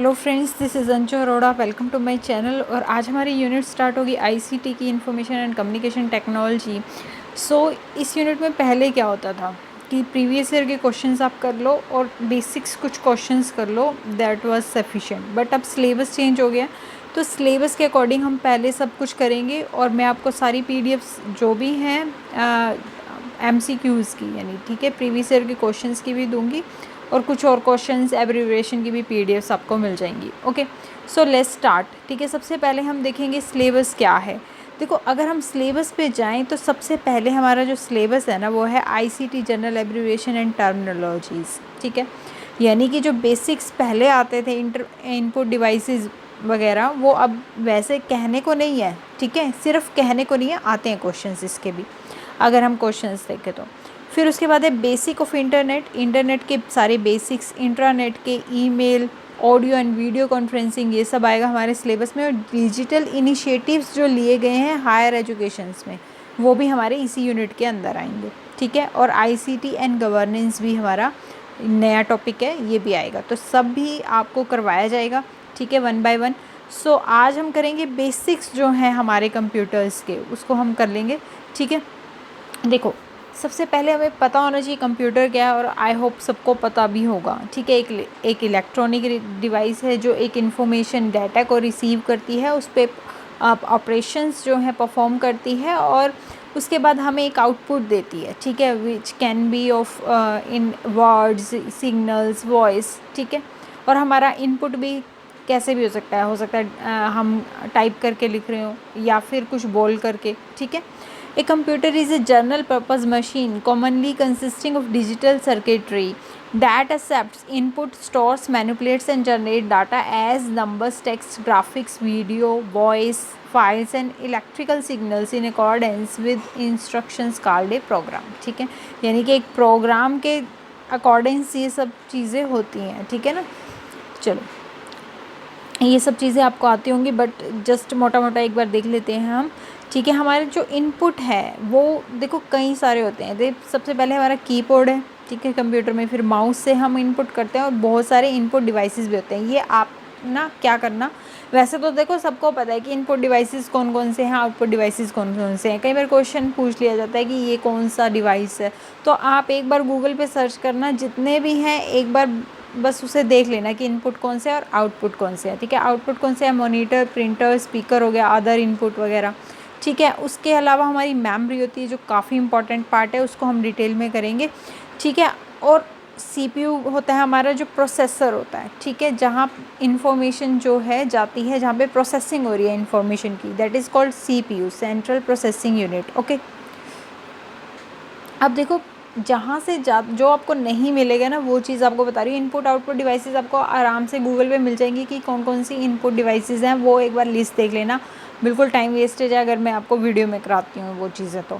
Hello friends, this is Anshu Arora. Welcome to my channel. और आज हमारी यूनिट स्टार्ट होगी आईसीटी की, इंफॉर्मेशन एंड कम्युनिकेशन टेक्नोलॉजी। इस यूनिट में पहले क्या होता था कि प्रीवियस ईयर के क्वेश्चंस आप कर लो और बेसिक्स कुछ क्वेश्चंस कर लो, दैट वाज सफिशिएंट। बट अब सिलेबस चेंज हो गया, तो सिलेबस के अकॉर्डिंग हम पहले सब कुछ करेंगे और मैं आपको सारी पीडीएफ्स जो भी हैं एमसीक्यूज़ की, यानी ठीक है, प्रीवियस ईयर के क्वेश्चंस की भी दूंगी और कुछ और क्वेश्चंस एब्रीविएशन की भी पीडीएफ्स आपको मिल जाएंगी। Okay, so let's start. ठीक है, सबसे पहले हम देखेंगे सिलेबस क्या है। देखो, अगर हम सिलेबस पे जाएं तो सबसे पहले हमारा जो सिलेबस है ना, वो है ICT general abbreviation and terminologies. ठीक है, यानी कि जो बेसिक्स पहले आते थे, इनपुट डिवाइसेस वगैरह, वो अब वैसे कहने को नहीं है। ठीक है, सिर्फ कहने को नहीं है, आते हैं क्वेश्चंस इसके भी, अगर हम क्वेश्चंस देखें तो। फिर उसके बाद है बेसिक ऑफ इंटरनेट के सारे बेसिक्स, इंट्रानेट के, email, audio and video conferencing, ये सब आएगा हमारे सिलेबस में। और डिजिटल इनिशिएटिव्स जो लिए गए हैं हायर एजुकेशंस में, वो भी हमारे इसी यूनिट के अंदर आएंगे। ठीक है, और आईसीटी एंड गवर्नेंस भी हमारा नया टॉपिक है, ये भी आएगा। तो सब भी आपको करवाया जाएगा, ठीक है, वन बाय वन। आज हम करेंगे बेसिक्स जो हैं हमारे कंप्यूटर्स के, उसको हम कर लेंगे। ठीक है, देखो, सबसे पहले हमें पता होना चाहिए कंप्यूटर क्या है, और आई होप सबको पता भी होगा। ठीक है, एक इलेक्ट्रॉनिक डिवाइस है जो एक इंफॉर्मेशन डाटा को रिसीव करती है, उस पर ऑपरेशंस जो है परफॉर्म करती है, और उसके बाद हमें एक आउटपुट देती है। ठीक है, which can be of in words, signals, voice. ठीक है, और हमारा इनपुट भी कैसे भी हो सकता है हम टाइप करके लिख रहे हो या फिर कुछ बोल करके। ठीक है, A computer is a general purpose machine commonly consisting of digital circuitry that accepts input, stores, manipulates and generates data as numbers, text, graphics, video, voice, files and electrical signals in accordance with instructions called a program। ठीक है, यानी कि एक programme के according ये सब चीज़ें होती हैं। ठीक है ना, चलो, ये सब चीज़ें आपको आती होंगी, बट जस्ट मोटा मोटा एक बार देख लेते हैं हम। ठीक है, हमारे जो इनपुट है वो देखो कई सारे होते हैं। सबसे पहले हमारा कीबोर्ड है, ठीक है, कंप्यूटर में। फिर माउस से हम इनपुट करते हैं, और बहुत सारे इनपुट डिवाइसेस भी होते हैं। ये आप ना क्या करना, वैसे तो देखो सबको पता है कि इनपुट डिवाइसेस कौन कौन से हैं, आउटपुट डिवाइसेस कौन कौन से हैं। कई बार क्वेश्चन पूछ लिया जाता है कि ये कौन सा डिवाइस है, तो आप एक बार गूगल पे सर्च करना, जितने भी हैं एक बार बस उसे देख लेना कि इनपुट कौन से है और आउटपुट कौन से है। ठीक है, आउटपुट कौन से है, मॉनिटर, प्रिंटर, स्पीकर हो गया, अदर इनपुट वगैरह। ठीक है, उसके अलावा हमारी मेमोरी होती है जो काफ़ी इंपॉर्टेंट पार्ट है, उसको हम डिटेल में करेंगे। ठीक है, और सीपीयू होता है हमारा जो प्रोसेसर होता है। ठीक है, जहाँ इंफॉर्मेशन जो है जाती है, जहाँ पे प्रोसेसिंग हो रही है इंफॉर्मेशन की, that is called CPU, central processing unit. Okay, अब देखो, जहाँ से जो आपको नहीं मिलेगा ना, वो चीज़ आपको बता रही हूँ। इनपुट आउटपुट डिवाइसेस आपको आराम से गूगल पे मिल जाएंगी कि कौन कौन सी इनपुट डिवाइसेस हैं, वो एक बार लिस्ट देख लेना। बिल्कुल टाइम वेस्टेज है अगर मैं आपको वीडियो में कराती हूँ वो चीज़ें तो।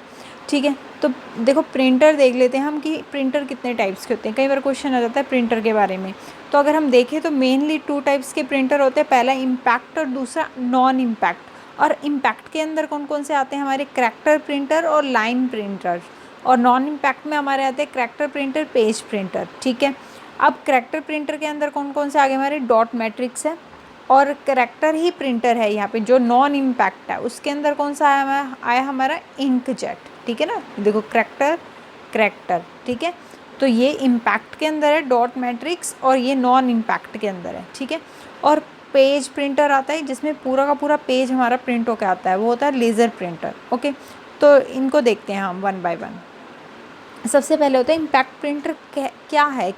ठीक है, तो देखो, प्रिंटर देख लेते हैं हम कि प्रिंटर कितने टाइप्स के होते हैं। कई बार क्वेश्चन आ जाता है प्रिंटर के बारे में। तो अगर हम देखें तो मेनली 2 टाइप्स के प्रिंटर होते हैं, पहला इम्पैक्ट और दूसरा नॉन इम्पैक्ट। और इम्पैक्ट के अंदर कौन कौन से आते हैं हमारे, करैक्टर प्रिंटर और लाइन प्रिंटर। और नॉन इम्पैक्ट में हमारे आते हैं करैक्टर प्रिंटर, पेज प्रिंटर। ठीक है, अब करैक्टर प्रिंटर के अंदर कौन कौन से आगे हमारे, डॉट मैट्रिक्स है, और करैक्टर ही प्रिंटर है यहाँ पे जो नॉन इम्पैक्ट है, उसके अंदर कौन सा आया हमारा, इंकजेट। ठीक है ना, देखो, करैक्टर। ठीक है, तो ये इम्पैक्ट के अंदर है डॉट मैट्रिक्स, और ये नॉन इम्पैक्ट के अंदर है। ठीक है, और पेज प्रिंटर आता है जिसमें पूरा का पूरा पेज हमारा प्रिंट होकर आता है, वो होता है लेज़र प्रिंटर। ओके, तो इनको देखते हैं हम वन बाय वन। सबसे पहले होता है इम्पैक्ट प्रिंटर। क्या है,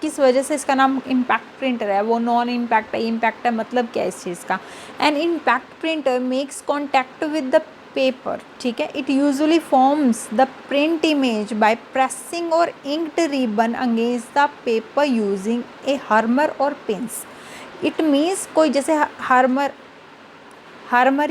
किस वजह से इसका नाम इम्पैक्ट प्रिंटर है, वो नॉन इम्पैक्ट है, इम्पैक्ट है, मतलब क्या है इस चीज़ का। An impact printer makes contact with the paper. ठीक है, it usually forms the print image by pressing or inked ribbon against the paper using a hammer or pins. It means कोई जैसे हार्मर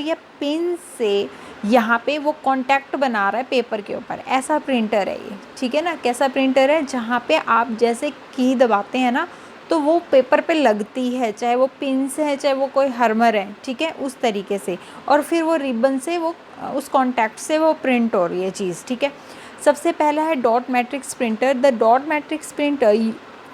या पिन से यहाँ पे वो contact बना रहा है पेपर के ऊपर, ऐसा प्रिंटर है ये। ठीक है ना, कैसा प्रिंटर है, जहाँ पे आप जैसे की दबाते हैं ना, तो वो पेपर पे लगती है, चाहे वो पिन से है चाहे वो कोई हार्मर है। ठीक है, उस तरीके से, और फिर वो रिबन से वो उस कांटेक्ट से वो प्रिंट हो रही है चीज़। ठीक है, सबसे पहला है dot matrix printer. The dot matrix printer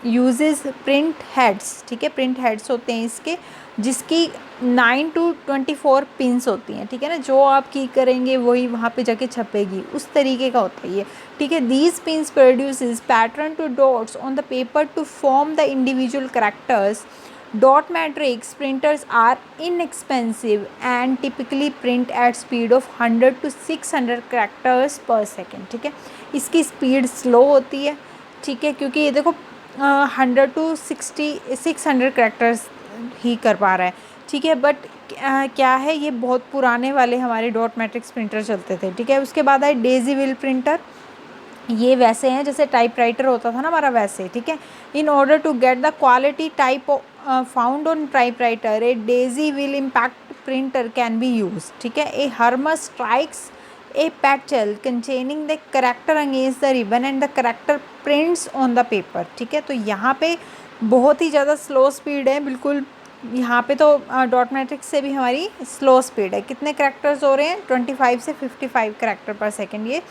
uses print heads, ठीक है, प्रिंट हेड्स होते हैं इसके, जिसकी 9 to 24 पिंस होती हैं, ठीक है ना, जो आप की करेंगे वही वहाँ पे जाके छपेगी, उस तरीके का होता है ये, ठीक है। These pins produces pattern to dots on the paper to form the individual characters. Dot matrix printers are inexpensive and typically print at speed of 100 to 600 characters per second, ठीक है। इसकी स्पीड स्लो होती है, ठीक है, क्योंकि ये देखो 100 to 600 कैरेक्टर्स ही कर पा रहा है, ठीक है। बट क्या है, ये बहुत पुराने वाले हमारे डॉट मैट्रिक्स प्रिंटर चलते थे, ठीक है। उसके बाद आए डेजी व्हील प्रिंटर, ये वैसे हैं जैसे टाइपराइटर होता था ना हमारा, वैसे, ठीक है। In order to get the quality type found on typewriter, a daisy wheel impact printer can be use, ठीक है। ए हर्मस strikes a patchel containing the character against the ribbon and the character prints on the paper, ठीक है। तो यहाँ पे बहुत ही ज़्यादा स्लो स्पीड है, बिल्कुल यहाँ पे तो डॉट मैट्रिक्स से भी हमारी स्लो स्पीड है। कितने करैक्टर्स हो रहे हैं, 25 से 55 करैक्टर पर सेकेंड ये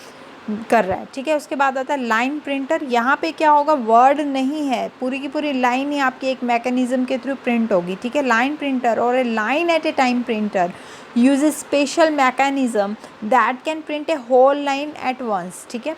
कर रहा है, ठीक है। उसके बाद आता है लाइन प्रिंटर, यहाँ पे क्या होगा, वर्ड नहीं है, पूरी की पूरी लाइन ही आपकी एक मैकेनिज्म के थ्रू प्रिंट होगी, ठीक है। Line printer or a line at a time printer uses special mechanism that can print a whole line at once, ठीक है,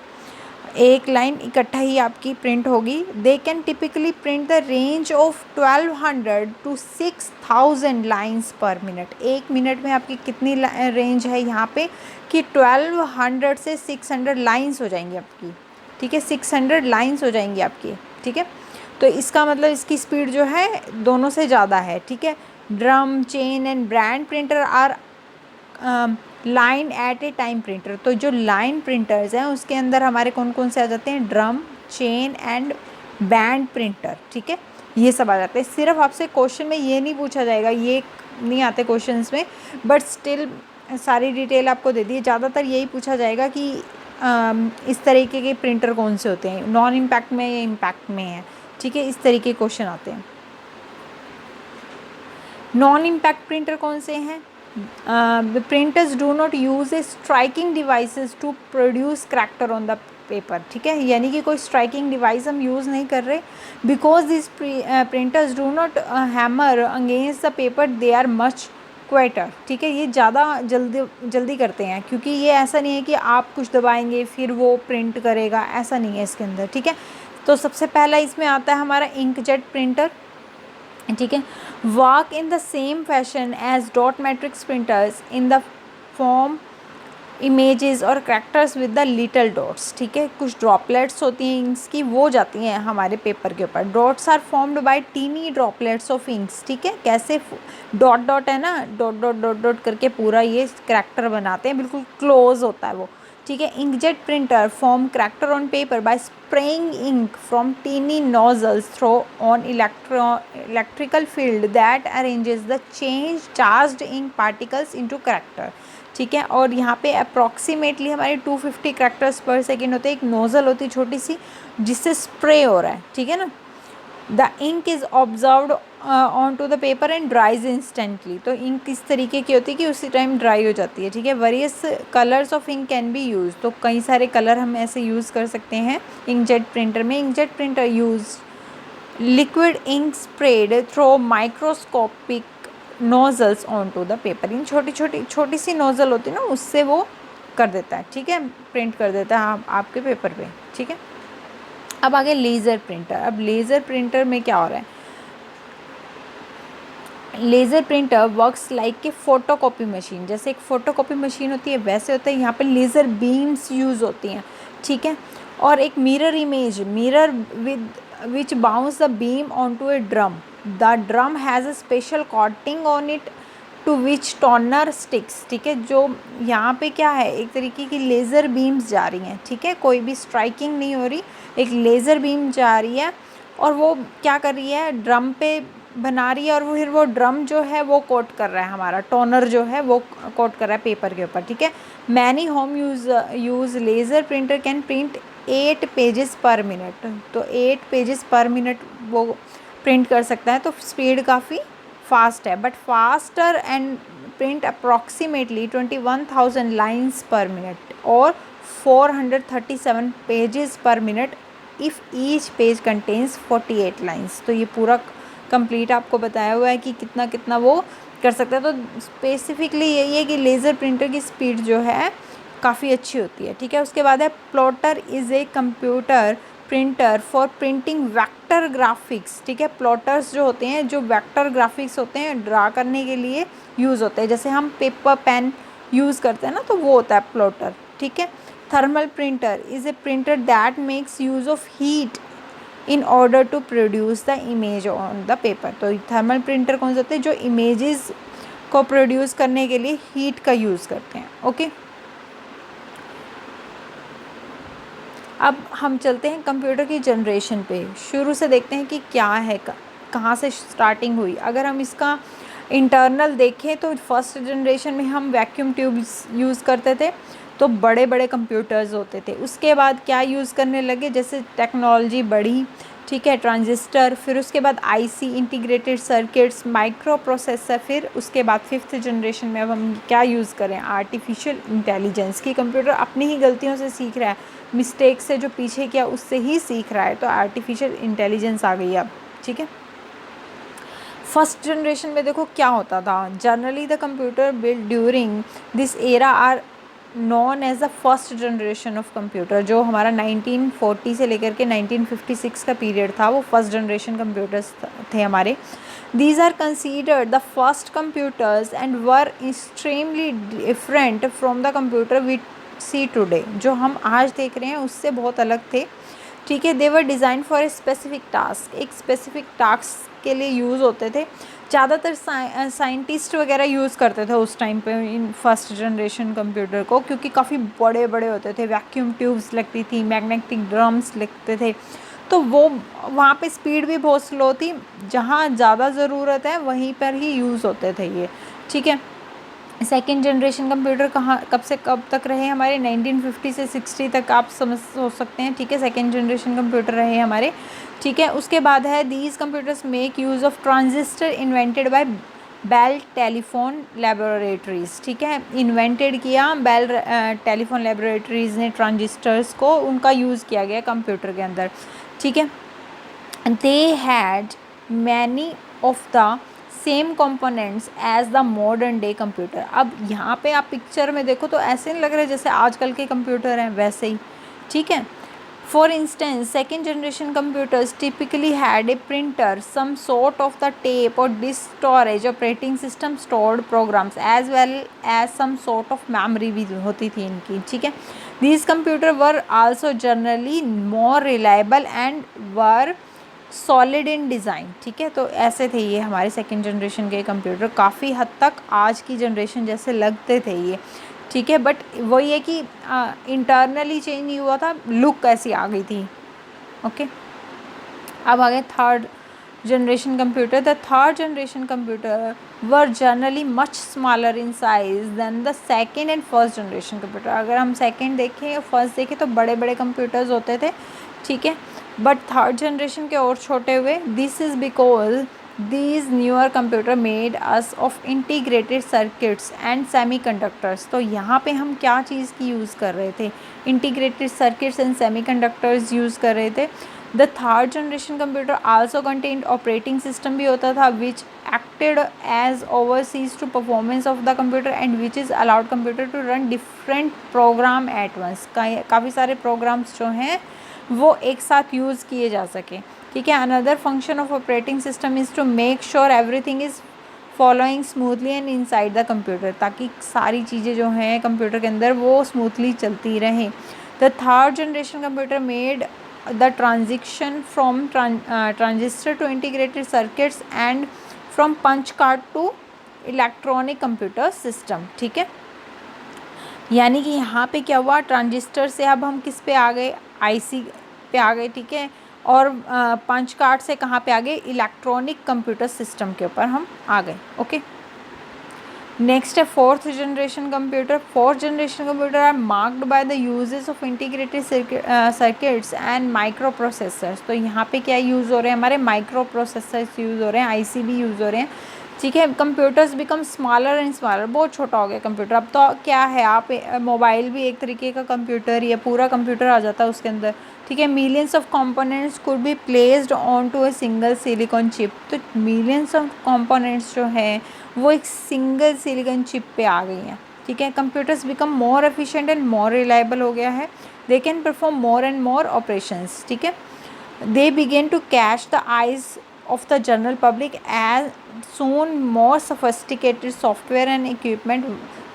एक लाइन इकट्ठा ही आपकी प्रिंट होगी। They can typically print the range of 1200 to 6000 lines पर minute. एक minute में आपकी कितनी रेंज है यहाँ पे कि 1200 से 600 लाइन्स हो जाएंगी आपकी, ठीक है, 600 लाइन्स हो जाएंगी आपकी, ठीक है। तो इसका मतलब इसकी स्पीड जो है दोनों से ज़्यादा है, ठीक है। Drum, chain and band printer are line at a time printer, तो जो लाइन प्रिंटर्स हैं उसके अंदर हमारे कौन कौन से आ जाते हैं, drum, chain and band printer, ठीक है, ये सब आ जाते हैं। सिर्फ आपसे क्वेश्चन में ये नहीं पूछा जाएगा, ये नहीं आते क्वेश्चंस में, बट स्टिल सारी डिटेल आपको दे दी है। ज़्यादातर यही पूछा जाएगा कि इस तरीके के प्रिंटर कौन से होते हैं, नॉन इम्पैक्ट में या इम्पैक्ट में है, ठीक है, इस तरीके के क्वेश्चन आते हैं। नॉन इम्पैक्ट प्रिंटर कौन से हैं, printers do not use a striking devices to produce character on the paper, ठीक है, यानी कि कोई स्ट्राइकिंग डिवाइस हम यूज़ नहीं कर रहे, because this printers do not hammer against the paper, they are much quieter, ठीक है, ये ज़्यादा जल्दी करते हैं, क्योंकि ये ऐसा नहीं है कि आप कुछ दबाएंगे फिर वो प्रिंट करेगा, ऐसा नहीं है इसके अंदर, ठीक है। तो सबसे पहला इसमें आता है हमारा इंकजेट प्रिंटर, ठीक है। Work in the same fashion as dot matrix printers in the form images और characters with the little dots, ठीक है, कुछ ड्रॉपलेट्स होती हैं इंक्स की, वो जाती हैं हमारे पेपर के ऊपर। Dots are formed by tiny droplets of inks, ठीक है, कैसे डॉट डॉट है ना, डॉट डॉट डॉट डॉट करके पूरा ये कैरेक्टर बनाते हैं, बिल्कुल क्लोज होता है वो, ठीक है। Inkjet printer form character on paper by spraying ink from teeny nozzles through on electrical field that arranges the charged ink particles into character, ठीक है। और यहाँ पे अप्रॉक्सीमेटली हमारे 250 कैरेक्टर्स पर सेकेंड होते हैं, एक नोज़ल होती है छोटी सी जिससे स्प्रे हो रहा है, ठीक है ना। The ink is observed on to the paper and dries instantly, तो इंक इस तरीके की होती है कि उसी टाइम ड्राई हो जाती है, ठीक है। Various colours of ink can be use, तो कई सारे कलर हम ऐसे यूज़ कर सकते हैं इंकजेट प्रिंटर में। Inkjet printer use liquid ink spread through microscopic nozzles on to the paper, इन छोटी सी नोज़ल होती है ना, उससे वो कर देता है, ठीक है, प्रिंट कर देता है आपके पेपर पे, ठीक है। अब आगे लेज़र प्रिंटर। अब लेज़र प्रिंटर में क्या हो रहा है, laser printer works like a photocopy machine, जैसे एक फ़ोटोकॉपी मशीन होती है वैसे होता है, यहाँ पे लेज़र बीम्स यूज़ होती हैं, ठीक है। और एक mirror image, mirror with which bounce the beam on to a drum, the drum has a special coating on it to which toner sticks, ठीक है। जो यहाँ पे क्या है, एक तरीके की लेज़र बीम्स जा रही हैं, ठीक है, कोई भी स्ट्राइकिंग नहीं हो रही, एक लेज़र बीम जा रही है और वो क्या कर रही है, ड्रम पे बना रही है, और वो फिर वो ड्रम जो है वो कोट कर रहा है, हमारा टोनर जो है वो कोट कर रहा है पेपर के ऊपर, ठीक है। Many home use laser printer can print 8 pages पर मिनट, तो 8 पेजेस पर मिनट वो प्रिंट कर सकता है, तो स्पीड काफ़ी फास्ट है, but faster and print approximately 21,000 lines पर मिनट और 437 पेजेस पर minute if each page contains 48 lines. तो ये पूरा कंप्लीट आपको बताया हुआ है कि कितना कितना वो कर सकता है। तो स्पेसिफिकली यही है कि लेज़र प्रिंटर की स्पीड जो है काफ़ी अच्छी होती है, ठीक है। उसके बाद है plotter is a computer printer for printing vector graphics, ठीक है। प्लॉटर्स जो होते हैं, जो वेक्टर ग्राफिक्स होते हैं, ड्रा करने के लिए यूज़ होते हैं। जैसे हम पेपर पेन यूज़ करते हैं ना, तो वो होता है प्लॉटर, ठीक है। Thermal printer is a printer that makes use of heat in order to produce the image on the paper. तो थर्मल प्रिंटर कौन से होते हैं, जो इमेजेस को प्रोड्यूस करने के लिए हीट का यूज़ करते हैं, ओके। अब हम चलते हैं कंप्यूटर की जनरेशन पे। शुरू से देखते हैं कि क्या है, कहाँ से स्टार्टिंग हुई। अगर हम इसका इंटरनल देखें तो फर्स्ट जनरेशन में हम वैक्यूम ट्यूब्स यूज़ करते थे, तो बड़े बड़े कंप्यूटर्स होते थे। उसके बाद क्या यूज़ करने लगे, जैसे टेक्नोलॉजी बढ़ी, ठीक है, ट्रांजिस्टर, फिर उसके बाद IC, integrated circuits, micro processor, फिर उसके बाद फिफ्थ जनरेशन में अब हम क्या यूज़ करें, आर्टिफिशियल इंटेलिजेंस। की कंप्यूटर अपनी ही गलतियों से सीख रहा है, मिस्टेक से जो पीछे किया उससे ही सीख रहा है, तो आर्टिफिशियल इंटेलिजेंस आ गई अब, ठीक है। फर्स्ट जनरेशन में देखो क्या होता था, generally the computer build during this era are known as the first generation of computer. जो हमारा 1940 से लेकर के 1956 का पीरियड था, वो फर्स्ट जनरेशन कंप्यूटर्स थे हमारे। These are considered the first computers and were extremely different from the computer we see today. जो हम आज देख रहे हैं उससे बहुत अलग थे, ठीक है। They were designed for a specific task, एक स्पेसिफिक टास्क के लिए यूज़ होते थे। ज़्यादातर साइंटिस्ट वगैरह यूज़ करते थे उस टाइम पे इन फर्स्ट जनरेशन कंप्यूटर को, क्योंकि काफ़ी बड़े बड़े होते थे, वैक्यूम ट्यूब्स लगती थी, मैग्नेटिक ड्रम्स लगते थे, तो वो वहाँ पे स्पीड भी बहुत स्लो थी। जहाँ ज़्यादा ज़रूरत है वहीं पर ही यूज़ होते थे ये, ठीक है। सेकेंड जनरेशन कंप्यूटर कब से कब तक रहे हमारे, 1950 से 60 तक आप हो सकते हैं, ठीक है। सेकेंड जनरेशन कंप्यूटर रहे हमारे, ठीक है। उसके बाद है these computers make use of transistor invented by Bell Telephone Laboratories, ठीक है। इन्वेंटेड किया बेल टेलीफोन लेबोरेटरीज़ ने ट्रांजिस्टर्स को, उनका यूज़ किया गया कंप्यूटर के अंदर, ठीक है। They had many of the same components as the modern day computer. अब यहाँ पे आप पिक्चर में देखो तो ऐसे नहीं लग रहे जैसे आजकल के कंप्यूटर हैं, वैसे ही, ठीक है। For instance second generation computers typically had a printer, some sort of the tape और disk storage, operating system, stored programs as well as some sort of memory भी होती थी इनकी, ठीक है। These computer were also generally more reliable and were solid in design, ठीक है। तो ऐसे थे ये हमारे सेकेंड जनरेशन के कंप्यूटर, काफ़ी हद तक आज की जनरेशन जैसे लगते थे ये, ठीक है। बट वही है कि इंटरनली चेंज नहीं हुआ था, लुक ऐसी आ गई थी, ओके। अब आ गए third generation computer. The third generation computer were generally much smaller in size than the second and first generation computer. अगर हम सेकेंड देखें और फर्स्ट देखें तो बड़े बड़े कंप्यूटर्स होते थे, ठीक है, बट थर्ड जनरेशन के और छोटे हुए। This is because these newer computer made us of integrated circuits and semiconductors. तो यहाँ पे हम क्या चीज़ की यूज़ कर रहे थे, integrated circuits and semiconductors use कर रहे थे। The third generation computer also contained operating system भी होता था, which acted as overseas to performance of the computer and which is allowed computer to run different program at once. काफ़ी सारे programmes जो हैं वो एक साथ यूज़ किए जा सके, ठीक है। Another function of operating system is to make sure everything is following smoothly and inside the computer, ताकि सारी चीज़ें जो हैं कंप्यूटर के अंदर वो स्मूथली चलती रहें। The third generation computer made the transition from transistor to integrated circuits and from punch card to electronic computer system, ठीक है। यानी कि यहाँ पे क्या हुआ, ट्रांजिस्टर से अब हम किस पे आ गए, आईसी पे आ गए, ठीक है। और पंच कार्ड से कहाँ पे आ गए, इलेक्ट्रॉनिक कंप्यूटर सिस्टम के ऊपर हम आ गए, ओके। नेक्स्ट है fourth generation computer. Fourth generation computer are marked by the uses of integrated circuits and micro processors. तो यहाँ पे क्या यूज़ हो रहे हैं, हमारे माइक्रो प्रोसेसर्स यूज़ हो रहे हैं, आईसी भी यूज़ हो रहे हैं, ठीक है। Computers become smaller and smaller, बहुत छोटा हो गया कंप्यूटर। अब तो क्या है, आप मोबाइल भी एक तरीके का कंप्यूटर या पूरा कंप्यूटर आ जाता है उसके अंदर, ठीक है। Millions of components could be placed on to a single silicon chip, तो मिलियंस ऑफ कंपोनेंट्स जो हैं वो एक सिंगल सिलिकॉन चिप पे आ गई हैं, ठीक है। Computers become more efficient and more reliable हो गया है, they can perform more and more operations, ठीक है। They began to catch the eyes of the general public as soon more sophisticated software and equipment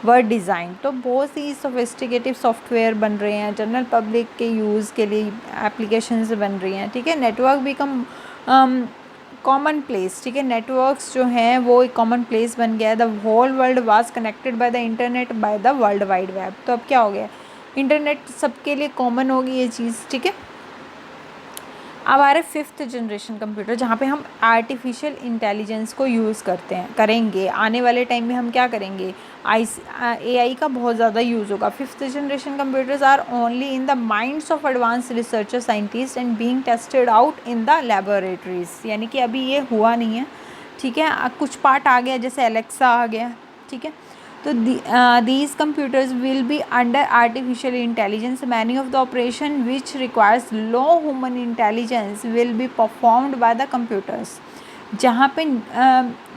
were designed। तो बहुत सी sophisticated software बन रहे हैं, जनरल पब्लिक के यूज़ के लिए एप्लीकेशंस बन रही हैं, ठीक है। नेटवर्क बिकम कॉमन प्लेस, ठीक है। नेटवर्क्स जो हैं वो एक कॉमन प्लेस बन गया है। The whole world was connected by the internet by the world wide web. तो अब क्या हो गया, इंटरनेट सबके लिए कॉमन होगी ये चीज़, ठीक है। अब आ रहे 5th जनरेशन कंप्यूटर, जहाँ पे हम आर्टिफिशियल इंटेलिजेंस को यूज़ करेंगे। आने वाले टाइम में हम क्या करेंगे, AI का बहुत ज़्यादा यूज़ होगा। 5th generation computers are only in the minds of advance researcher scientist and being tested out in the laboratories, यानी कि अभी ये हुआ नहीं है, ठीक है। कुछ पार्ट आ गया, जैसे एलेक्सा आ गया, ठीक है। तो these computers will be under artificial intelligence. Many of the operation which requires low human intelligence will be performed by the computers। जहाँ पे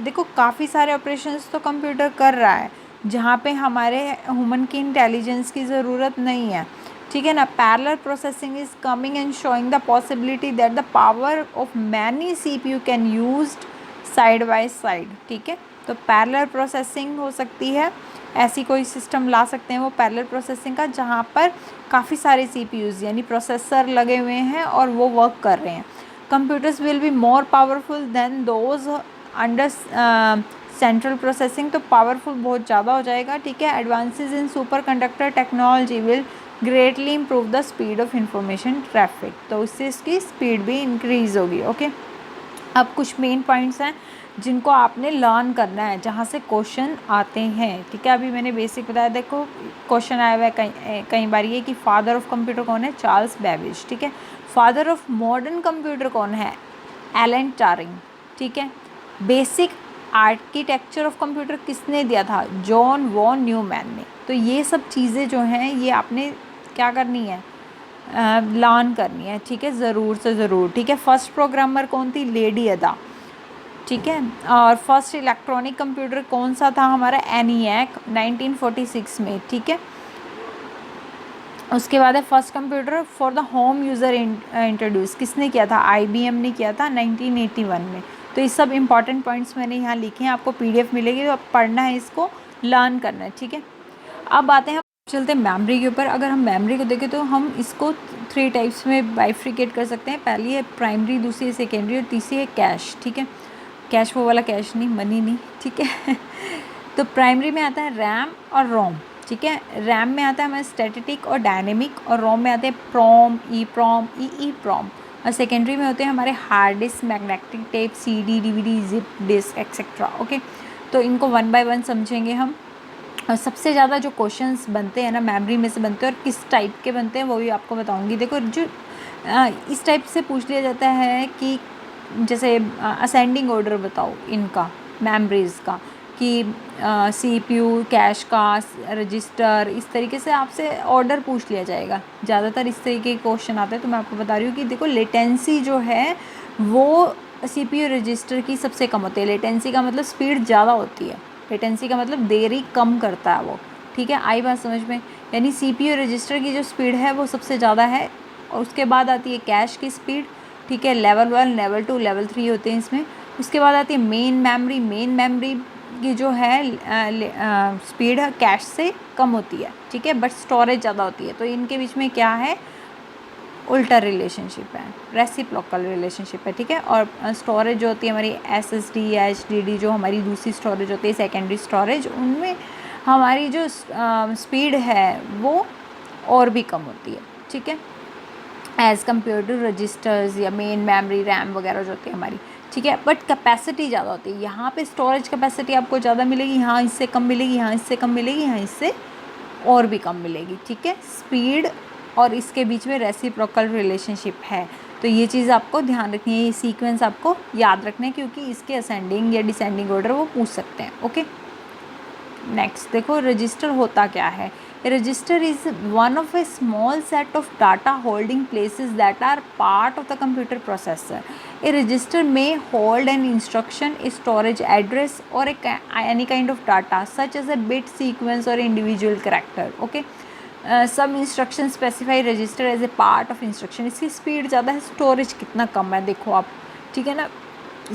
देखो काफ़ी सारे ऑपरेशंस तो कंप्यूटर कर रहा है, जहाँ पे हमारे ह्यूमन की इंटेलिजेंस की ज़रूरत नहीं है, ठीक है ना। Parallel processing is coming and showing the possibility that the power of many CPU can used side by side, ठीक है। तो पैरेलल प्रोसेसिंग हो सकती है, ऐसी कोई सिस्टम ला सकते हैं वो पैरेलल प्रोसेसिंग का, जहाँ पर काफ़ी सारे CPUs यानी प्रोसेसर लगे हुए हैं और वो वर्क कर रहे हैं। Computers will be more powerful then those under central processing, तो पावरफुल बहुत ज़्यादा हो जाएगा, ठीक है। Advances in super conductor technology will greatly improve the speed of information traffic, तो उससे इसकी स्पीड भी इंक्रीज़ होगी, ओके। अब कुछ मेन पॉइंट्स हैं जिनको आपने लर्न करना है, जहाँ से क्वेश्चन आते हैं, ठीक है। अभी मैंने बेसिक बताया, देखो क्वेश्चन आया हुआ है कई बार ये कि फादर ऑफ कंप्यूटर कौन है, चार्ल्स बेबेज, ठीक है। फादर ऑफ मॉडर्न कंप्यूटर कौन है, एलन टारिंग, ठीक है। बेसिक आर्किटेक्चर ऑफ कंप्यूटर किसने दिया था, जॉन वॉन न्यूमैन ने। तो ये सब चीज़ें जो हैं ये आपने क्या करनी है, लर्न करनी है, ठीक है, ज़रूर से ज़रूर, ठीक है। फर्स्ट प्रोग्रामर कौन थी, लेडी अदा, ठीक है। और फर्स्ट इलेक्ट्रॉनिक कंप्यूटर कौन सा था हमारा, ENIAC 1946 में, ठीक है। उसके बाद है first computer for the home user introduce, किसने किया था, IBM ने किया था 1981 में। तो ये सब इंपॉर्टेंट पॉइंट्स मैंने यहाँ लिखे हैं, आपको PDF मिलेगी, तो अब पढ़ना है, इसको लर्न करना है, ठीक है। अब आते हैं, चलते हैं मेमोरी के ऊपर। अगर हम मेमोरी को देखें तो हम इसको 3 टाइप्स में बाइफ्रिकेट कर सकते हैं। पहली है प्राइमरी, दूसरी है सेकेंडरी और तीसरी है कैश, ठीक है। कैश वो वाला कैश नहीं, मनी नहीं, ठीक है। तो प्राइमरी में आता है रैम और रोम, ठीक है। रैम में आता है हमारा स्टैटिक और डायनेमिक, और रोम में आते हैं प्रोम, EPROM, EEPROM। और सेकेंडरी में होते हैं हमारे hard disk, magnetic tape, CD, DVD, zip disk etcetera, okay. तो इनको 1 बाय 1 समझेंगे हम। और सबसे ज़्यादा जो क्वेश्चंस बनते हैं ना मेमोरी में से बनते हैं, और किस टाइप के बनते हैं वो भी आपको बताऊंगी। देखो जो इस टाइप से पूछ लिया जाता है कि जैसे असेंडिंग ऑर्डर बताओ इनका, मेमोरीज़ का, कि CPU, कैश का, रजिस्टर, इस तरीके से आपसे ऑर्डर पूछ लिया जाएगा। ज़्यादातर इस तरीके के क्वेश्चन आते हैं। तो मैं आपको बता रही हूँ कि देखो लेटेंसी जो है वो CPU रजिस्टर की सबसे कम होती है। लेटेंसी का मतलब स्पीड ज़्यादा होती है, लेटेंसी का मतलब देरी कम करता है वो, ठीक है। आई बात समझ में, यानी CPU रजिस्टर की जो स्पीड है वो सबसे ज़्यादा है। और उसके बाद आती है कैश की स्पीड, ठीक है। लेवल 1, लेवल 2, लेवल 3 होते हैं इसमें। उसके बाद आती है मेन मेमोरी। मेन मेमोरी की जो है स्पीड है कैश से कम होती है, ठीक है, बट स्टोरेज ज़्यादा होती है। तो इनके बीच में क्या है, उल्टा रिलेशनशिप है, रेसिप्रोकल रिलेशनशिप है, ठीक है। और स्टोरेज जो होती है हमारी SSD या HDD, जो हमारी दूसरी स्टोरेज होती है सेकेंडरी स्टोरेज, उनमें हमारी जो स्पीड है वो और भी कम होती है, ठीक है, एज़ कम्पेयर टू रजिस्टर्स या मेन मेमोरी, रैम वगैरह जो होती है हमारी, ठीक है। बट कैपेसिटी ज़्यादा होती है। यहाँ पे स्टोरेज कैपेसिटी आपको ज़्यादा मिलेगी, यहाँ इससे कम मिलेगी, यहाँ इससे कम मिलेगी, यहाँ इससे और भी कम मिलेगी, ठीक है। स्पीड और इसके बीच में रेसिप्रोकल रिलेशनशिप है। तो ये चीज़ आपको ध्यान रखनी है, ये सीक्वेंस आपको याद रखना है, क्योंकि इसके असेंडिंग या डिसेंडिंग ऑर्डर वो पूछ सकते हैं। ओके, नेक्स्ट देखो रजिस्टर होता क्या है। Register is one of a small set of data holding places that are part of the computer processor. A register में hold an instruction, storage address और any kind of data such as a bit, sequence और individual character. Okay, सब instruction specify register as a part of instruction. इसकी speed ज़्यादा है, storage कितना कम है, देखो आप, ठीक है ना,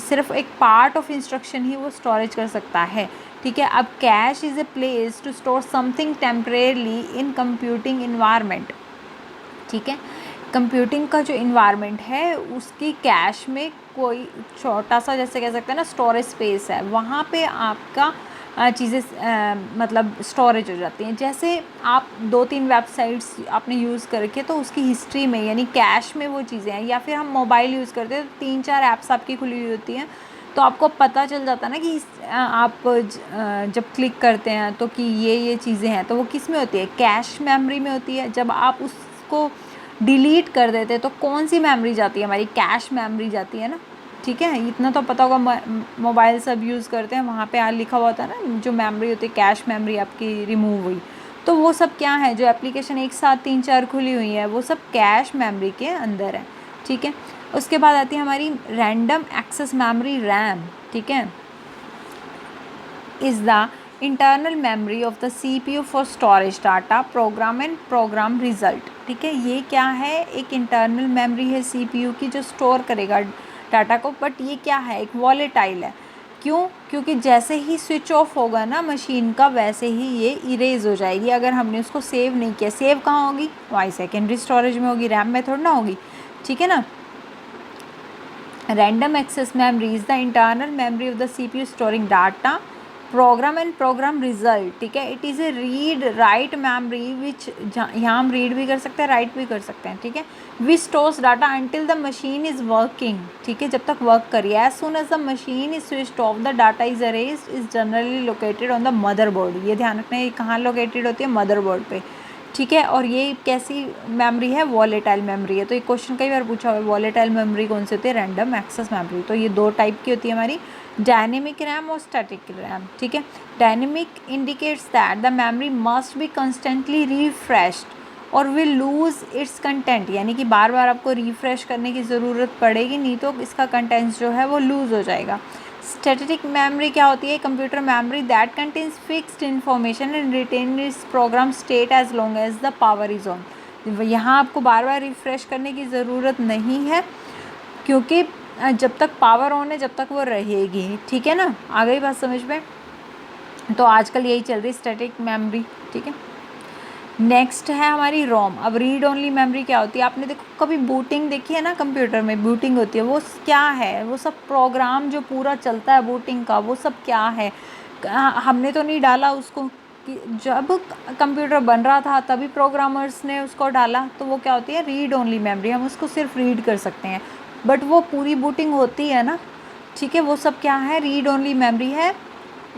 सिर्फ एक पार्ट ऑफ इंस्ट्रक्शन ही वो स्टोरेज कर सकता है। ठीक है, अब cache is a place to store something temporarily in computing environment. ठीक है, कंप्यूटिंग का जो इन्वायरमेंट है उसकी कैश में कोई छोटा सा, जैसे कह सकते हैं ना, स्टोरेज स्पेस है, वहाँ पे आपका चीज़ें मतलब स्टोरेज हो जाती हैं। जैसे आप 2-3 वेबसाइट्स आपने यूज़ करके, तो उसकी हिस्ट्री में यानी कैश में वो चीज़ें हैं, या फिर हम मोबाइल यूज़ करते हैं तो 3-4 ऐप्स आपकी खुली हुई होती हैं, तो आपको पता चल जाता है ना कि आप जब क्लिक करते हैं तो कि ये चीज़ें हैं, तो वो किस में होती है, कैश मेमोरी में होती है। जब आप उसको डिलीट कर देते हैं तो कौन सी मेमोरी जाती है, हमारी कैश मेमोरी जाती है ना। ठीक है, इतना तो पता होगा, मोबाइल सब यूज़ करते हैं, वहाँ पे लिखा हुआ होता है ना, जो मेमोरी होती है, कैश मेमोरी आपकी रिमूव हुई, तो वो सब क्या है, जो एप्लीकेशन एक साथ 3-4 खुली हुई है, वो सब कैश मेमोरी के अंदर है। ठीक है, उसके बाद आती है हमारी रैंडम एक्सेस मेमोरी, रैम। ठीक है, is the internal memory of the CPU for storage data, program and program result. ठीक है, ये क्या है, एक इंटरनल मेमोरी है CPU की जो स्टोर करेगा डाटा को, बट ये क्या है, एक वॉलेटाइल है। क्यों, क्योंकि जैसे ही स्विच ऑफ होगा ना मशीन का, वैसे ही ये इरेज हो जाएगी अगर हमने उसको सेव नहीं किया। सेव कहाँ होगी, वही सेकेंडरी स्टोरेज में होगी, रैम में थोड़ी ना होगी। ठीक है ना, random access memory is the internal memory of the CPU storing data, program and program result. ठीक है, it is a read write memory which, यहाँ हम रीड भी कर सकते हैं, राइट भी कर सकते हैं। ठीक है, which stores data until the machine is working. ठीक है, जब तक वर्क करिए, as soon as the machine is switched off the data is erased is generally located on the motherboard. ये ध्यान रखना है, ये कहाँ लोकेटेड होती है, मदरबोर्ड पे। ठीक है, और ये कैसी मेमोरी है, वॉलेटाइल मेमोरी है। तो ये क्वेश्चन कई बार पूछा हुआ है, वॉलेटाइल मेमोरी कौन सी होती है, रैंडम एक्सेस मेमोरी। तो ये 2 टाइप की होती है हमारी, डायनेमिक रैम और स्टैटिक रैम। ठीक है, dynamic indicates that the memory must be constantly refreshed और विल लूज़ इट्स कंटेंट, यानी कि बार बार आपको रिफ़्रेश करने की ज़रूरत पड़ेगी, नहीं तो इसका कंटेंट्स जो है वो लूज़ हो जाएगा। स्टैटिक मेमोरी क्या होती है, computer memory that contains fixed information and retain its program state as long as the power is on. यहाँ आपको बार बार रिफ़्रेश करने की ज़रूरत नहीं है, क्योंकि जब तक पावर ऑन है जब तक वो रहेगी। ठीक है ना, आ गई बात समझ में। तो आजकल यही चल रही स्टैटिक मेमोरी। ठीक है, नेक्स्ट है हमारी रोम। अब रीड ओनली मेमोरी क्या होती है, आपने देखो कभी बूटिंग देखी है ना, कंप्यूटर में बूटिंग होती है, वो क्या है, वो सब प्रोग्राम जो पूरा चलता है बूटिंग का, वो सब क्या है, हमने तो नहीं डाला उसको, कि जब कंप्यूटर बन रहा था तभी प्रोग्रामर्स ने उसको डाला, तो वो क्या होती है, रीड ओनली मेमोरी, हम उसको सिर्फ रीड कर सकते हैं, बट वो पूरी बूटिंग होती है ना। ठीक है, वो सब क्या है, रीड ओनली मेमोरी है।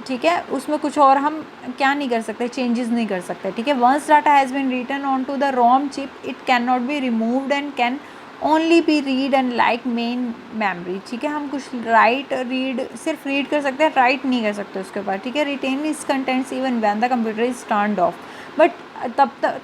ठीक है, उसमें कुछ और हम क्या नहीं कर सकते, चेंजेस नहीं कर सकते। ठीक है, once data has been written on to the ROM chip it can not be removed and can only be read and like main memory. ठीक है, हम कुछ राइट रीड सिर्फ रीड कर सकते हैं, राइट नहीं कर सकते उसके ऊपर। ठीक है, retain is contents even when the computer is turned off, but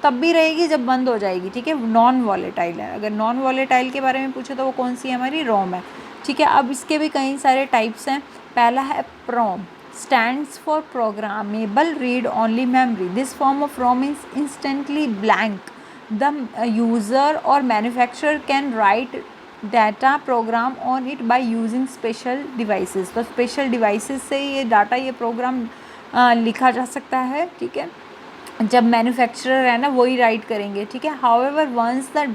तब भी रहेगी जब बंद हो जाएगी। ठीक है, नॉन वॉलेटाइल है। अगर नॉन वॉलेटाइल के बारे में पूछे तो वो कौन सी है, हमारी रोम है। ठीक है, अब इसके भी कई सारे टाइप्स हैं। पहला है प्रोम, stands for programmable read only memory. This form of ROM is instantly blank. The user or manufacturer can write data program on it by using special devices. तो special devices से ये डाटा, ये programme लिखा जा सकता है। ठीक है, जब मैन्युफैक्चरर है ना वही राइट करेंगे। ठीक है, however once the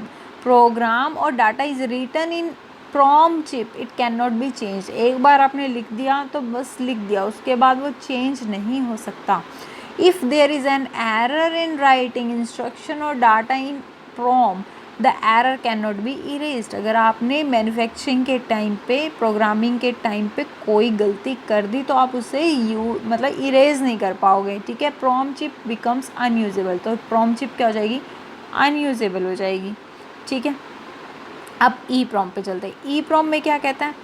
program और data is written in PROM chip it can not be change. एक बार आपने लिख दिया तो बस लिख दिया, उसके बाद वो चेंज नहीं हो सकता। If there is an error in writing instruction और data in PROM the error can not be erased. अगर आपने मैन्युफैक्चरिंग के टाइम पे, प्रोग्रामिंग के टाइम पे कोई गलती कर दी तो आप उसे मतलब इरेज नहीं कर पाओगे। ठीक है, प्रोम चिप बिकम्स अनयूजेबल, तो प्रोम चिप क्या हो जाएगी, अनयूजेबल हो जाएगी। ठीक है, अब ई प्रॉम पे चलते हैं। ई प्रॉम में क्या कहता है,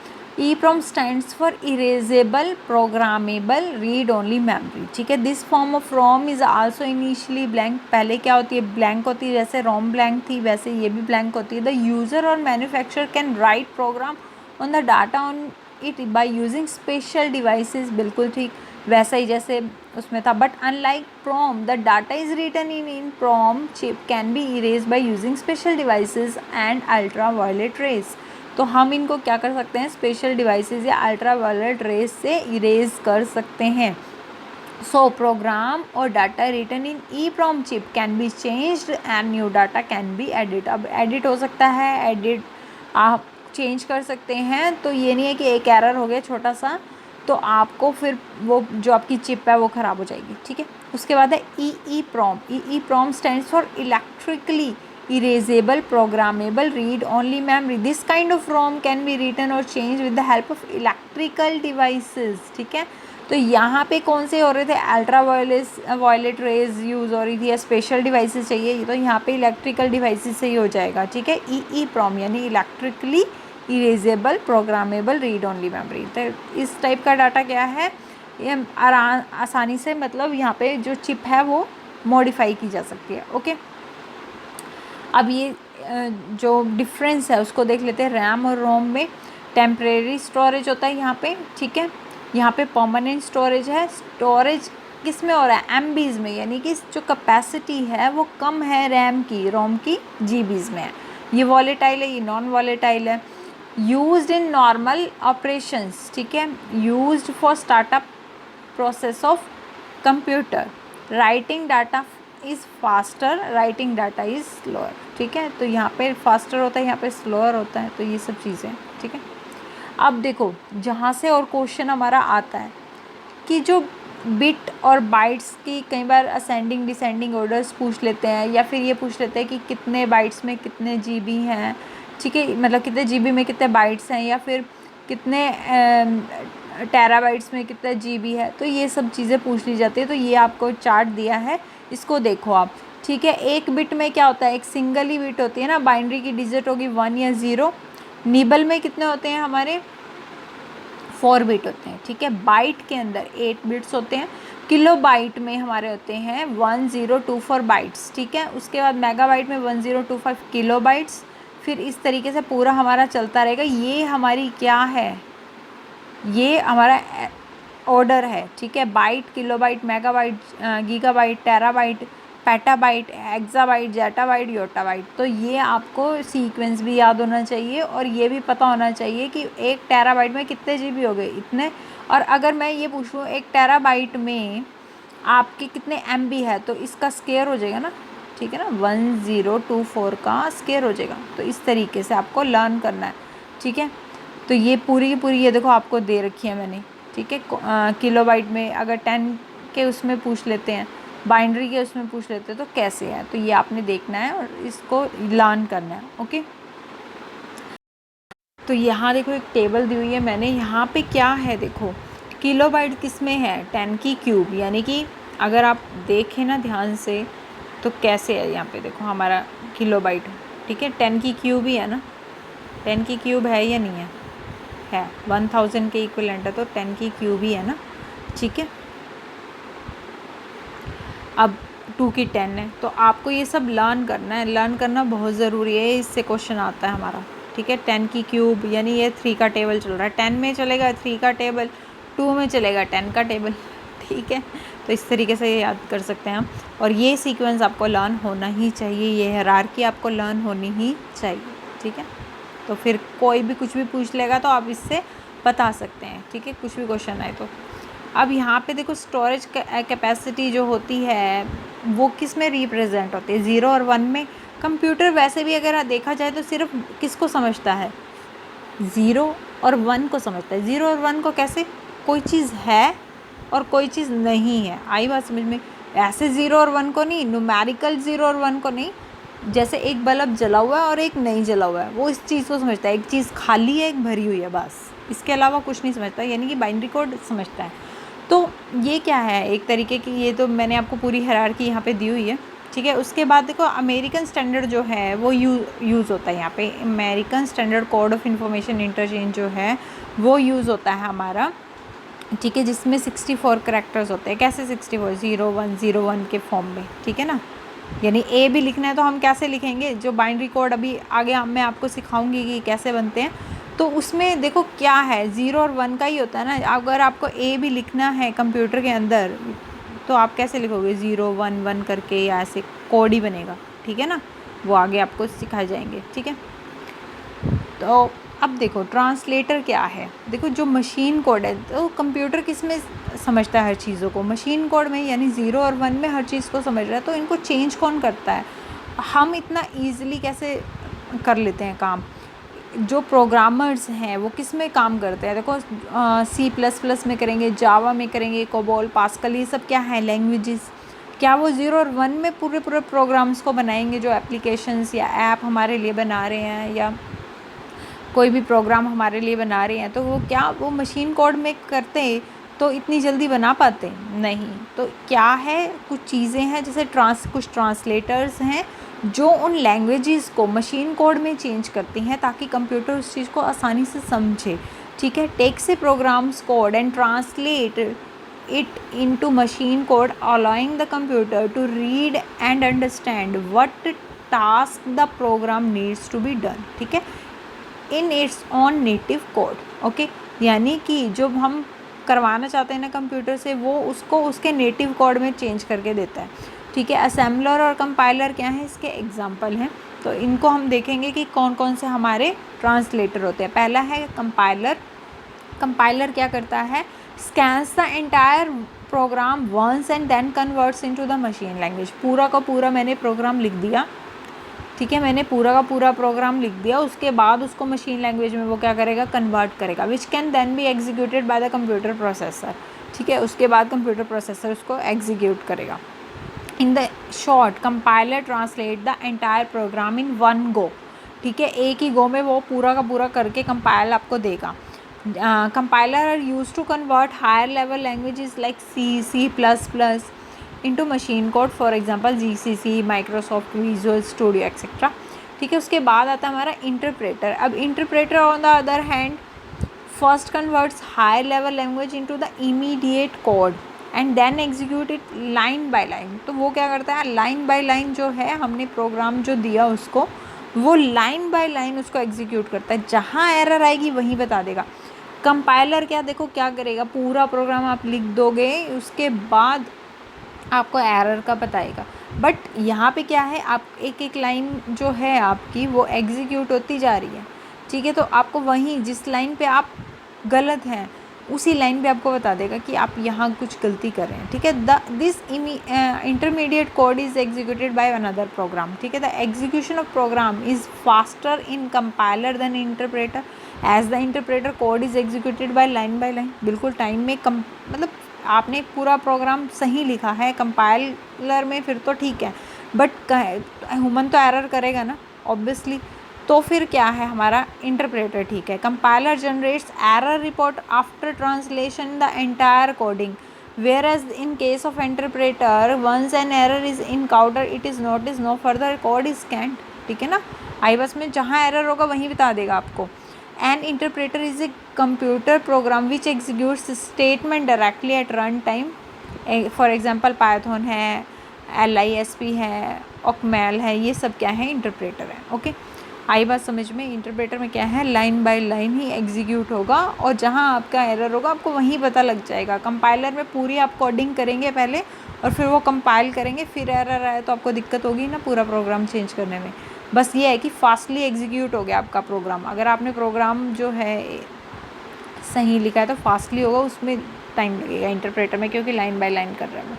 E PROM stands for erasable programmable read only memory, ठीक है। This form of ROM is also initially blank, पहले क्या होती है, ब्लैंक होती है, जैसे रोम ब्लैंक थी वैसे ये भी ब्लैंक होती है। द यूज़र और manufacturer can write program on the data on it by using special devices, बिल्कुल ठीक वैसा ही जैसे उसमें था। But unlike PROM the data is written in PROM chip can be erase by using special devices and ultra violet rays. तो हम इनको क्या कर सकते हैं, स्पेशल डिवाइसेस या अल्ट्रा वायलेट रेज से इरेज कर सकते हैं। सो प्रोग्राम और data written in E PROM chip can be changed and new data can be edit. अब एडिट हो सकता है, एडिट आप चेंज कर सकते हैं। तो ये नहीं है कि एक एरर हो गया छोटा सा तो आपको फिर वो जो आपकी चिप है वो ख़राब हो जाएगी, ठीक है। उसके बाद है E PROM. E PROM stands for electrically erasable programmable read only memory. This kind of ROM can be written और change with the help of electrical devices, ठीक है। तो यहाँ पे कौन से हो रहे थे, अल्ट्रा वायलेट रेज यूज़ हो रही थी या स्पेशल डिवाइसेस चाहिए, तो यहाँ पे इलेक्ट्रिकल डिवाइसेस से ही हो जाएगा, ठीक है। ई प्रॉम यानी electrically erasable programmable read only memory. तो इस टाइप का डाटा क्या है, ये आसानी से मतलब यहाँ पे जो चिप है वो मॉडिफाई की जा सकती है, ओके। अब ये जो डिफरेंस है उसको देख लेते हैं। रैम और रोम में टेम्परेरी स्टोरेज होता है यहाँ पे, ठीक है। यहाँ पे परमानेंट स्टोरेज है। स्टोरेज किस में हो रहा है, MBs में, यानी कि जो कैपेसिटी है वो कम है रैम की, रोम की GBs में है। ये वॉलेटाइल है, ये नॉन वॉलेटाइल है। यूज्ड इन नॉर्मल ऑपरेशंस, ठीक है। Used for startup process of computer. Writing data is faster, writing data is slower, ठीक है। तो यहाँ पे फास्टर होता है, यहाँ पे स्लोअर होता है, तो ये सब चीज़ें, ठीक है। अब देखो जहाँ से और क्वेश्चन हमारा आता है कि जो बिट और बाइट्स की कई बार असेंडिंग डिसेंडिंग ऑर्डर्स पूछ लेते हैं, या फिर ये पूछ लेते हैं कि कितने बाइट्स में कितने GB हैं, ठीक है, मतलब कितने GB में कितने बाइट्स हैं, या फिर कितने टेराबाइट्स में कितना GB है। तो ये सब चीज़ें पूछ ली जाती है। तो ये आपको चार्ट दिया है, इसको देखो आप, ठीक है। एक बिट में क्या होता है, एक सिंगल ही बिट होती है ना, बाइनरी की डिजिट होगी 1 या 0। निबल में कितने होते हैं हमारे, 4 बिट होते हैं, ठीक है। बाइट के अंदर 8 बिट्स होते हैं। किलो बाइट में हमारे होते हैं 1024 बाइट्स, ठीक है। उसके बाद मेगाबाइट में 1025 किलो बाइट्स। फिर इस तरीके से पूरा हमारा चलता रहेगा। ये हमारी क्या है, ये हमारा ऑर्डर है, ठीक है। Byte, kilobyte, megabyte, gigabyte, terabyte, petabyte, hexabyte, zettabyte, yottabyte. तो ये आपको सीक्वेंस भी याद होना चाहिए और ये भी पता होना चाहिए कि 1 टेराबाइट में कितने GB हो गए, इतने। और अगर मैं ये पूछूँ 1 टेराबाइट में आपके कितने MB है, तो इसका स्क्वायर हो जाएगा ना, ठीक है ना, 1024 का स्क्वायर हो जाएगा। तो इस तरीके से आपको लर्न करना है, ठीक है। तो ये पूरी की पूरी ये देखो आपको दे रखी है मैंने, ठीक है। किलोबाइट में अगर 10 के उसमें पूछ लेते हैं, बाइनरी के उसमें पूछ लेते हैं, तो कैसे है, तो ये आपने देखना है और इसको लर्न करना है, ओके। तो यहाँ देखो एक टेबल दी हुई है मैंने, यहाँ पे क्या है देखो, किलोबाइट किस में है, 10 की क्यूब, यानी कि अगर आप देखें ना ध्यान से तो कैसे है, यहाँ पे देखो हमारा किलोबाइट, ठीक है, 10 की क्यूब ही है ना, 10 की क्यूब है या नहीं है 1000 के इक्विवेलेंट है, तो 10 की क्यूब ही है ना, ठीक है। अब 2 की 10 है, तो आपको ये सब लर्न करना है, लर्न करना बहुत ज़रूरी है, इससे क्वेश्चन आता है हमारा, ठीक है। 10 की क्यूब यानी ये 3 का टेबल चल रहा है, 10 में चलेगा 3 का टेबल, 2 में चलेगा 10 का टेबल, ठीक है। तो इस तरीके से ये याद कर सकते हैं हम। और ये सीक्वेंस आपको लर्न होना ही चाहिए, ये हायरार्की आपको लर्न होनी ही चाहिए, ठीक है। तो फिर कोई भी कुछ भी पूछ लेगा तो आप इससे बता सकते हैं, ठीक है, कुछ भी क्वेश्चन आए तो। अब यहाँ पे देखो स्टोरेज कैपेसिटी जो होती है वो किस में रिप्रेजेंट होती है, 0 और 1 में। कंप्यूटर वैसे भी अगर देखा जाए तो सिर्फ किसको समझता है, 0 और 1 को समझता है। 0 और 1 को कैसे, कोई चीज़ है और कोई चीज़ नहीं है, आई बात समझ में। ऐसे 0 और 1 को नहीं, न्यूमेरिकल 0 और 1 को नहीं, जैसे एक बल्ब जला हुआ है और एक नहीं जला हुआ है, वो इस चीज़ को समझता है। एक चीज़ खाली है, एक भरी हुई है, बस इसके अलावा कुछ नहीं समझता, यानी कि बाइनरी कोड समझता है। तो ये क्या है, एक तरीके की, ये तो मैंने आपको पूरी हायरार्की यहाँ पे दी हुई है, ठीक है। उसके बाद देखो अमेरिकन स्टैंडर्ड जो है वो यूज़ होता है यहाँ पे। American standard code of information interchange जो है वो यूज़ होता है हमारा, ठीक है, जिसमें 64 करैक्टर्स होते हैं। कैसे 64? 0101 के फॉर्म में, ठीक है ना। यानी ए भी लिखना है तो हम कैसे लिखेंगे, जो बाइनरी कोड अभी आगे मैं आपको सिखाऊंगी कि कैसे बनते हैं। तो उसमें देखो क्या है, 0 और 1 का ही होता है ना। अगर आपको ए भी लिखना है कंप्यूटर के अंदर तो आप कैसे लिखोगे, 0 1 1 करके, या ऐसे कोड ही बनेगा, ठीक है ना। वो आगे आपको सिखाए जाएंगे, ठीक है। तो अब देखो ट्रांसलेटर क्या है। देखो जो मशीन कोड है, तो कंप्यूटर किस में समझता है हर चीज़ों को, मशीन कोड में, यानी 0 और 1 में हर चीज़ को समझ रहा है। तो इनको चेंज कौन करता है, हम इतना ईजिली कैसे कर लेते हैं काम। जो प्रोग्रामर्स हैं वो किस में काम करते हैं, देखो C++ में करेंगे, जावा में करेंगे, कोबोल, पास्कल, ये सब क्या है, लैंग्वेजेस। क्या वो 0 और 1 में पूरे प्रोग्राम्स को बनाएंगे, जो एप्लीकेशंस या ऐप हमारे लिए बना रहे हैं, या कोई भी प्रोग्राम हमारे लिए बना रहे हैं, तो वो क्या वो मशीन कोड में करते तो इतनी जल्दी बना पाते? नहीं। तो क्या है, कुछ चीज़ें हैं जैसे कुछ ट्रांसलेटर्स हैं जो उन लैंग्वेजेस को मशीन कोड में चेंज करती हैं ताकि कंप्यूटर उस चीज़ को आसानी से समझे, ठीक है। Takes a programs code and translate it into machine code, allowing the computer to read and understand what task the program needs to be done, ठीक है, in its own native code. Okay, यानी कि जो हम करवाना चाहते हैं ना कंप्यूटर से, वो उसको उसके नेटिव कोड में चेंज करके देता है, ठीक है। असेंबलर और कंपाइलर क्या है, इसके एग्जांपल हैं। तो इनको हम देखेंगे कि कौन कौन से हमारे ट्रांसलेटर होते हैं। पहला है कंपाइलर। कंपाइलर क्या करता है, scans the entire program once and then converts into the machine language. पूरा का पूरा मैंने प्रोग्राम लिख दिया, ठीक है, मैंने पूरा का पूरा प्रोग्राम लिख दिया, उसके बाद उसको मशीन लैंग्वेज में वो क्या करेगा, कन्वर्ट करेगा, which can then be executed by the computer processor, ठीक है। उसके बाद कंप्यूटर प्रोसेसर उसको एग्जीक्यूट करेगा। In the short, compiler translate the entire program in one go, ठीक है, एक ही गो में वो पूरा का पूरा करके कंपाइल आपको देगा। Compiler are use to convert higher level languages like C++ into machine code, for example GCC, Microsoft Visual Studio etcetera, ठीक है। उसके बाद आता है हमारा इंटरप्रेटर। अब interpreter on the other hand first converts higher level language into the immediate code and then execute it line by line. तो वो क्या करता है, लाइन बाय लाइन जो है हमने प्रोग्राम जो दिया उसको, वो लाइन बाय लाइन उसको एग्जीक्यूट करता है, जहाँ एरर आएगी वहीं बता देगा। कंपाइलर क्या, देखो क्या करेगा, पूरा प्रोग्राम आप लिख दोगे, उसके बाद आपको एरर का बताएगा। बट यहाँ पे क्या है, आप एक एक लाइन जो है आपकी वो एग्जीक्यूट होती जा रही है, ठीक है। तो आपको वहीं जिस लाइन पे आप गलत हैं उसी लाइन पे आपको बता देगा कि आप यहाँ कुछ गलती कर रहे हैं, ठीक है। This intermediate code is executed by another program, ठीक है। The execution of program is faster in compiler than interpreter, as the interpreter code is executed by line, बिल्कुल टाइम में मतलब आपने पूरा प्रोग्राम सही लिखा है, कंपाइलर में फिर तो ठीक है, बट ह्यूमन तो एरर करेगा ना ऑब्वियसली। तो फिर क्या है हमारा इंटरप्रेटर, ठीक है। Compiler generates error report after translation the entire coding, whereas in case of interpreter once an error is encounter it is notice no further code is scanned, ठीक है ना। iBus में जहाँ एरर होगा वहीं बता देगा आपको। An interpreter is a computer program which executes statement directly at run time. For example, Python है, LISP है, OCaml है, ये सब क्या है, इंटरप्रेटर है। ओके, आई बात समझ में। इंटरप्रेटर में क्या है, line by line he execute होगा और जहाँ आपका एरर होगा आपको वहीं पता लग जाएगा। कंपाइलर में पूरी आप कोडिंग करेंगे पहले और फिर वो कंपाइल करेंगे, फिर एरर आए तो आपको दिक्कत होगी ना पूरा प्रोग्राम चेंज करने में। बस ये है कि फास्टली एग्जीक्यूट हो गया आपका प्रोग्राम। अगर आपने प्रोग्राम जो है सही लिखा है तो फास्टली होगा, उसमें टाइम लगेगा इंटरप्रेटर में, क्योंकि लाइन बाय लाइन कर रहे हैं,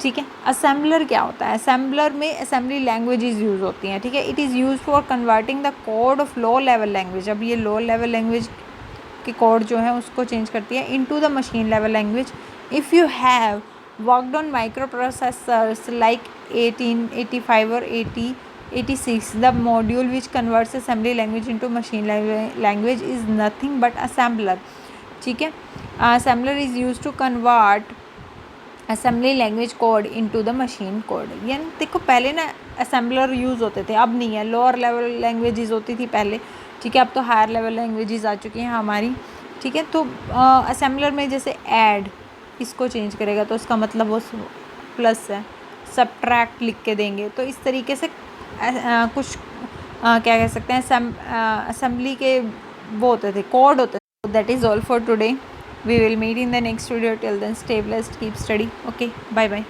ठीक है। असेंबलर क्या होता है, असेंबलर में असेंबली लैंग्वेजेस यूज़ होती हैं, ठीक है। It is use for converting the code of low level language. अब ये लो लेवल लैंग्वेज के कोड जो है उसको चेंज करती है into the machine level language. If you have worked on micro processors like 1885 और 8086, the module which converts assembly language into machine language is nothing but assembler, ठीक है। assembler is used to convert assembly language code into the machine code. यानी देखो पहले ना assembler use होते थे, अब नहीं है। लोअर लेवल लैंग्वेजेस होती थी पहले, ठीक है। अब तो हायर लेवल लैंग्वेजेस आ चुकी हैं हमारी, ठीक है। तो असेंबलर में जैसे ऐड इसको चेंज करेगा तो उसका मतलब वो प्लस है, सबट्रैक्ट लिख के देंगे। तो इस तरीके से कुछ क्या कह सकते हैं, असेंबली के वो होते थे, कोड होते थे। That is all for today. We will meet in the next video. Till then, stay blessed, keep study. Okay, bye bye.